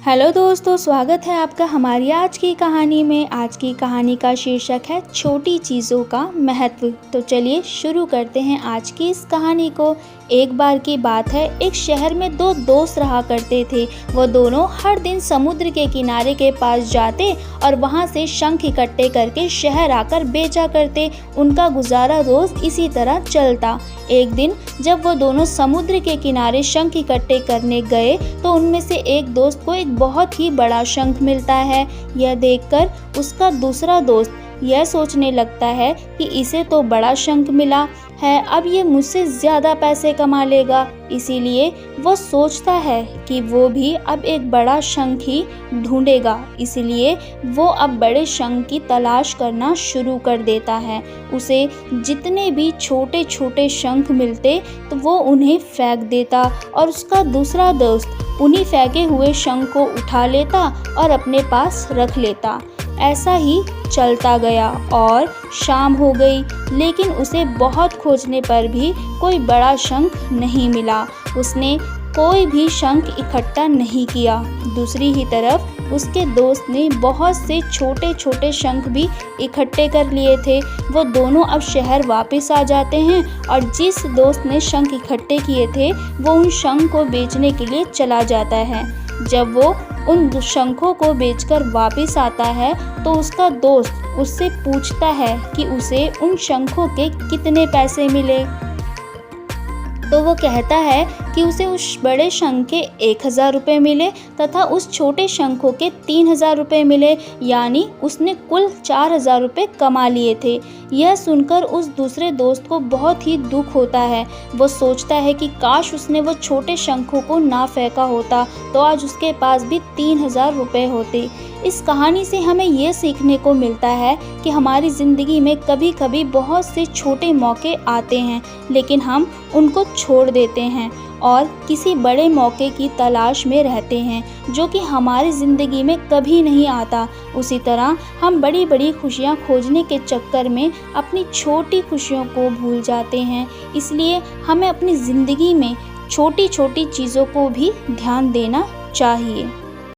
Hello दोस्तों, स्वागत है आपका हमारी आज की कहानी में। आज की कहानी का शीर्षक है छोटी चीज़ों का महत्व। तो चलिए शुरू करते हैं आज की इस कहानी को। एक बार की बात है, एक शहर में दो दोस्त रहा करते थे। वो दोनों हर दिन समुद्र के किनारे के पास जाते और वहाँ से शंख इकट्ठे करके शहर आकर बेचा करते। उनका गुजारा रोज इसी तरह चलता। एक दिन जब वो दोनों समुद्र के किनारे शंख इकट्ठे करने गए तो उनमें से एक दोस्त को एक बहुत ही बड़ा शंख मिलता है। यह देखकर उसका दूसरा दोस्त यह सोचने लगता है कि इसे तो बड़ा शंख मिला है, अब ये मुझसे ज़्यादा पैसे कमा लेगा। इसीलिए वो सोचता है कि वो भी अब एक बड़ा शंख ही ढूंढेगा। इसलिए वो अब बड़े शंख की तलाश करना शुरू कर देता है। उसे जितने भी छोटे छोटे शंख मिलते तो वो उन्हें फेंक देता और उसका दूसरा दोस्त उन्हीं फेंके हुए शंख को उठा लेता और अपने पास रख लेता। ऐसा ही चलता गया और शाम हो गई, लेकिन उसे बहुत खोजने पर भी कोई बड़ा शंख नहीं मिला। उसने कोई भी शंख इकट्ठा नहीं किया। दूसरी ही तरफ उसके दोस्त ने बहुत से छोटे छोटे शंख भी इकट्ठे कर लिए थे। वो दोनों अब शहर वापस आ जाते हैं और जिस दोस्त ने शंख इकट्ठे किए थे वो उन शंख को बेचने के लिए चला जाता है। जब वो उन शंखों को बेचकर वापस आता है तो उसका दोस्त उससे पूछता है कि उसे उन शंखों के कितने पैसे मिले। तो वो कहता है कि उसे उस बड़े शंख के 1000 रुपये मिले तथा उस छोटे शंखों के 3000 रुपये मिले, यानी उसने कुल 4000 रुपये कमा लिए थे। यह सुनकर उस दूसरे दोस्त को बहुत ही दुख होता है। वो सोचता है कि काश उसने वो छोटे शंखों को ना फेंका होता तो आज उसके पास भी 3000 रुपये होते। इस कहानी से हमें ये सीखने को मिलता है कि हमारी ज़िंदगी में कभी कभी बहुत से छोटे मौके आते हैं, लेकिन हम उनको छोड़ देते हैं और किसी बड़े मौके की तलाश में रहते हैं जो कि हमारी ज़िंदगी में कभी नहीं आता। उसी तरह हम बड़ी बड़ी खुशियाँ खोजने के चक्कर में अपनी छोटी खुशियों को भूल जाते हैं। इसलिए हमें अपनी ज़िंदगी में छोटी छोटी चीज़ों को भी ध्यान देना चाहिए।